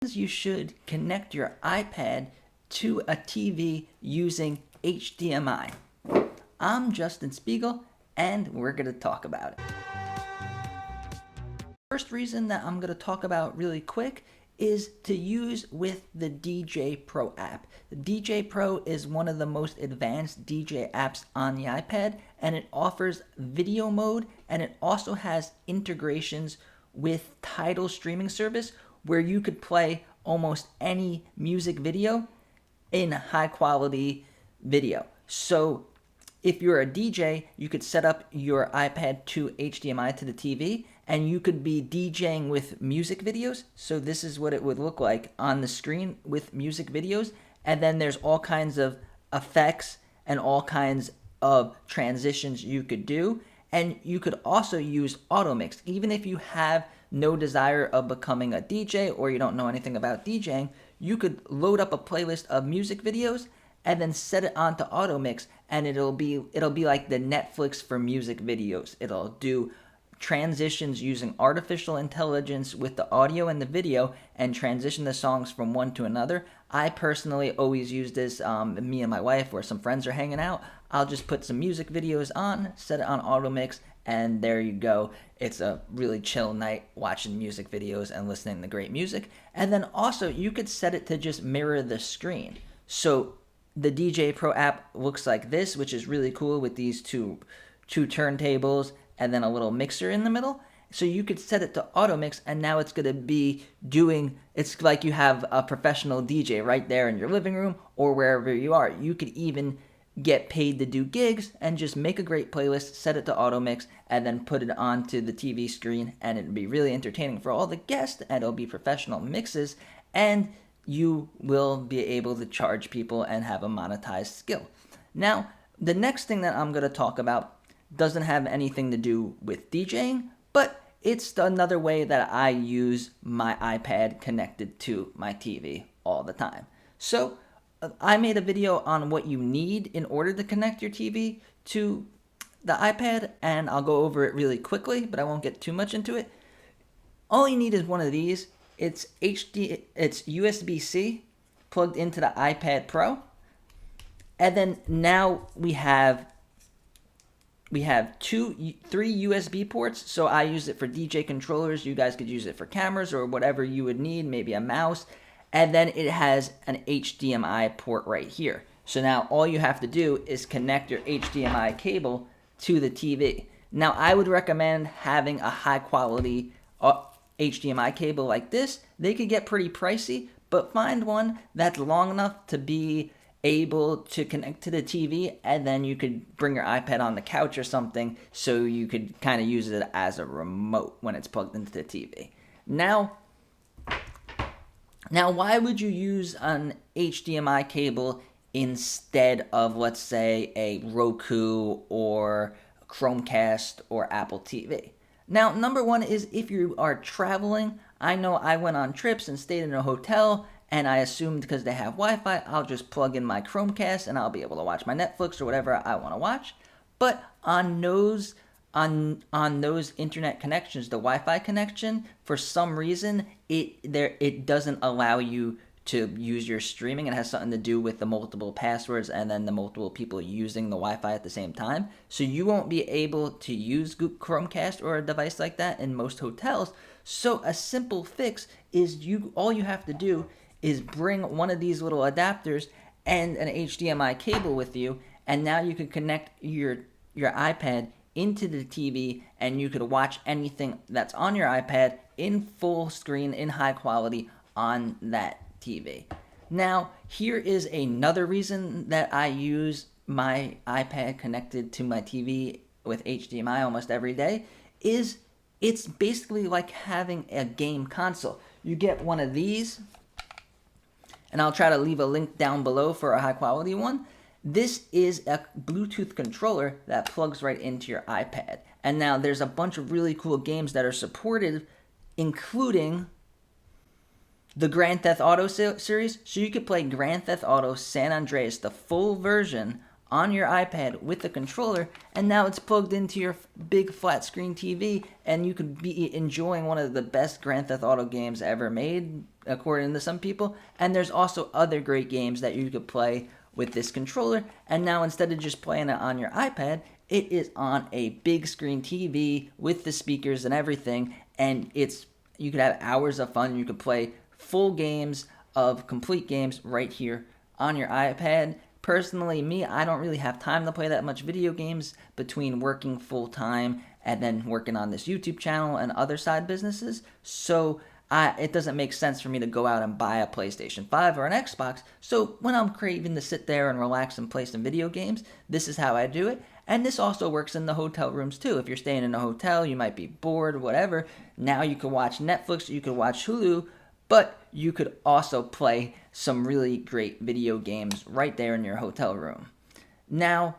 You should connect your iPad to a TV using HDMI. I'm Justin Spiegel, and we're going to talk about it. First reason that I'm going to talk about really quick is to use with the DJ Pro app. The DJ Pro is one of the most advanced DJ apps on the iPad, and it offers video mode, and it also has integrations with Tidal streaming service where you could play almost any music video in high quality video. So if you're a DJ, you could set up your iPad to HDMI to the TV, and you could be DJing with music videos. So this is what it would look like on the screen with music videos. And then there's all kinds of effects and all kinds of transitions you could do. And you could also use auto mix. Even if you have no desire of becoming a DJ or you don't know anything about DJing, you could load up a playlist of music videos and then set it onto auto mix, and it'll be like the Netflix for music videos. It'll do transitions using artificial intelligence with the audio and the video and transition the songs from one to another. I personally always use this, me and my wife or some friends are hanging out, I'll just put some music videos on, set it on auto mix, and there you go. It's a really chill night watching music videos and listening to great music. And then also you could set it to just mirror the screen. So the DJ Pro app looks like this, which is really cool with these two turntables and then a little mixer in the middle. So you could set it to auto mix, and now it's going to be doing, it's like you have a professional DJ right there in your living room or wherever you are. You could even get paid to do gigs and just make a great playlist, set it to auto mix, and then put it onto the TV screen, and it'd be really entertaining for all the guests, and it'll be professional mixes, and you will be able to charge people and have a monetized skill. Now, the next thing that I'm going to talk about doesn't have anything to do with DJing, but it's another way that I use my iPad connected to my TV all the time. So I made a video on what you need in order to connect your TV to the iPad, and I'll go over it really quickly, but I won't get too much into it. All you need is one of these. It's USB-C plugged into the iPad Pro. And then now we have three USB ports. So I use it for DJ controllers. You guys could use it for cameras or whatever you would need, maybe a mouse. And then it has an HDMI port right here. So now all you have to do is connect your HDMI cable to the TV. Now I would recommend having a high quality HDMI cable like this. They could get pretty pricey, but find one that's long enough to be able to connect to the TV, and then you could bring your iPad on the couch or something so you could kind of use it as a remote when it's plugged into the TV. Now why would you use an HDMI cable instead of, let's say, a Roku or Chromecast or Apple TV? Now, number one is if you are traveling. I know I went on trips and stayed in a hotel, and I assumed because they have Wi-Fi, I'll just plug in my Chromecast and I'll be able to watch my Netflix or whatever I want to watch. But on those internet connections, the Wi-Fi connection, for some reason, it doesn't allow you to use your streaming. It has something to do with the multiple passwords and then the multiple people using the Wi-Fi at the same time. So you won't be able to use Chromecast or a device like that in most hotels. So a simple fix is all you have to do is bring one of these little adapters and an HDMI cable with you, and now you can connect your iPad into the TV, and you could watch anything that's on your iPad in full screen, in high quality on that TV. Now, here is another reason that I use my iPad connected to my TV with HDMI almost every day, is it's basically like having a game console. You get one of these, and I'll try to leave a link down below for a high quality one. This is a Bluetooth controller that plugs right into your iPad. And now there's a bunch of really cool games that are supported, including the Grand Theft Auto series. So you could play Grand Theft Auto San Andreas, the full version, on your iPad with the controller, and now it's plugged into your big flat screen TV, and you could be enjoying one of the best Grand Theft Auto games ever made, according to some people. And there's also other great games that you could play with this controller, and now instead of just playing it on your iPad, it is on a big screen TV with the speakers and everything, and you could have hours of fun. You could play full games of complete games right here on your iPad. Personally, I don't really have time to play that much video games between working full time and then working on this YouTube channel and other side businesses. So it doesn't make sense for me to go out and buy a PlayStation 5 or an Xbox. So when I'm craving to sit there and relax and play some video games, this is how I do it. And this also works in the hotel rooms too. If you're staying in a hotel, you might be bored, whatever. Now you can watch Netflix, you can watch Hulu, but you could also play some really great video games right there in your hotel room. Now,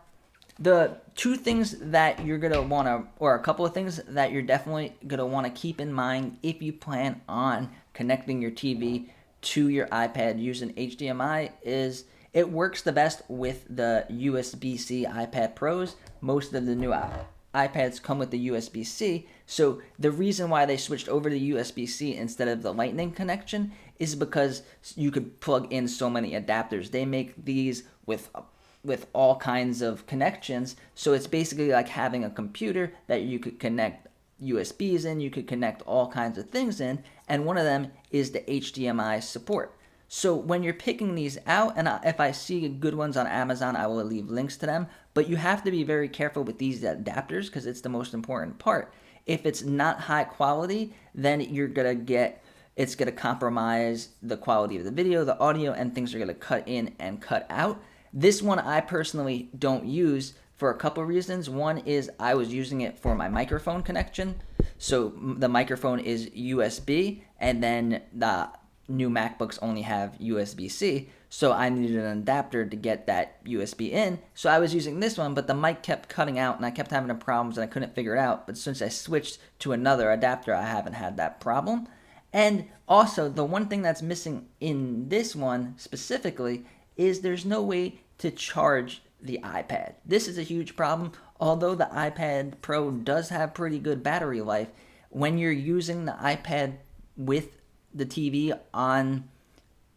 the two things that you're going to want to, or a couple of things that you're definitely going to want to keep in mind if you plan on connecting your TV to your iPad using HDMI is it works the best with the USB-C iPad Pros. Most of the new iPads come with the USB-C, so the reason why they switched over to USB-C instead of the Lightning connection is because you could plug in so many adapters. They make these with all kinds of connections, so it's basically like having a computer that you could connect USBs in, you could connect all kinds of things in, and one of them is the HDMI support. So when you're picking these out, and if I see good ones on Amazon, I will leave links to them, but you have to be very careful with these adapters because it's the most important part. If it's not high quality, then it's going to compromise the quality of the video, the audio, and things are going to cut in and cut out. This one I personally don't use for a couple reasons. One is I was using it for my microphone connection. So the microphone is USB, and then the new MacBooks only have USB-C, so I needed an adapter to get that USB in. So I was using this one, but the mic kept cutting out, and I kept having problems, and I couldn't figure it out. But since I switched to another adapter, I haven't had that problem. And also, the one thing that's missing in this one specifically is there's no way to charge the iPad. This is a huge problem. Although the iPad Pro does have pretty good battery life, when you're using the iPad with the TV on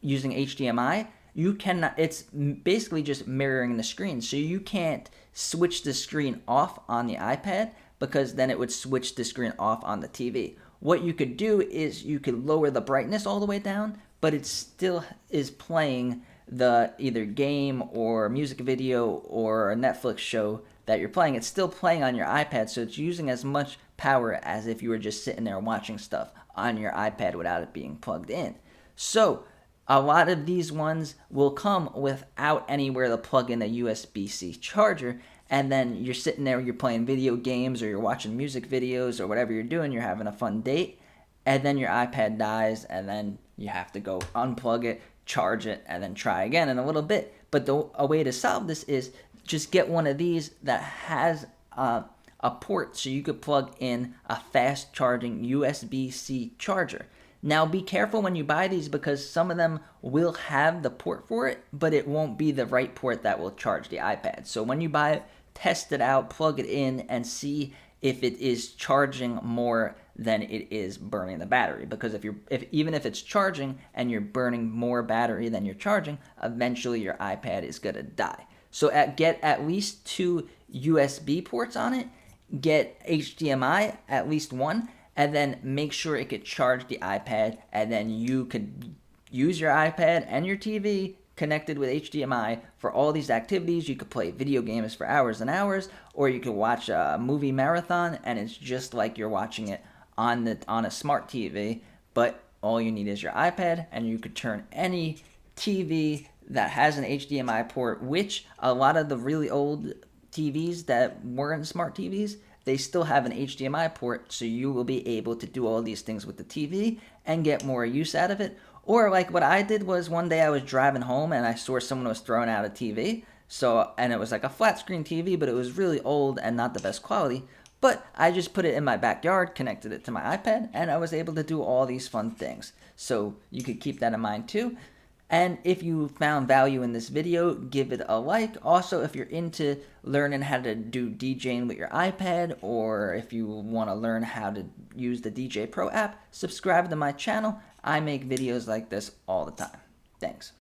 using HDMI, you cannot, it's basically just mirroring the screen. So you can't switch the screen off on the iPad because then it would switch the screen off on the TV. What you could do is you could lower the brightness all the way down, but it still is playing the either game or music video or a Netflix show that you're playing. It's still playing on your iPad, so it's using as much power as if you were just sitting there watching stuff on your iPad without it being plugged in. So a lot of these ones will come without anywhere to plug in a USB-C charger, and then you're sitting there, you're playing video games or you're watching music videos or whatever you're doing, you're having a fun date, and then your iPad dies, and then you have to go unplug it, charge it, and then try again in a little bit. But a way to solve this is just get one of these that has a port so you could plug in a fast charging USB-C charger. Now be careful when you buy these because some of them will have the port for it, but it won't be the right port that will charge the iPad. So when you buy it, test it out, plug it in, and see if it is charging more than it is burning the battery. Because even if it's charging and you're burning more battery than you're charging, eventually your iPad is gonna die. So get at least 2 USB ports on it, get HDMI, at least one, and then make sure it could charge the iPad, and then you could use your iPad and your TV connected with HDMI for all these activities. You could play video games for hours and hours, or you could watch a movie marathon, and it's just like you're watching it on a smart TV, but all you need is your iPad, and you could turn any TV that has an HDMI port, which a lot of the really old TVs that weren't smart TVs, they still have an HDMI port, so you will be able to do all these things with the TV and get more use out of it. Or like what I did was one day I was driving home and I saw someone was throwing out a TV, and it was like a flat screen TV, but it was really old and not the best quality. But I just put it in my backyard, connected it to my iPad, and I was able to do all these fun things. So you could keep that in mind too. And if you found value in this video, give it a like. Also, if you're into learning how to do DJing with your iPad, or if you want to learn how to use the DJ Pro app, subscribe to my channel. I make videos like this all the time. Thanks.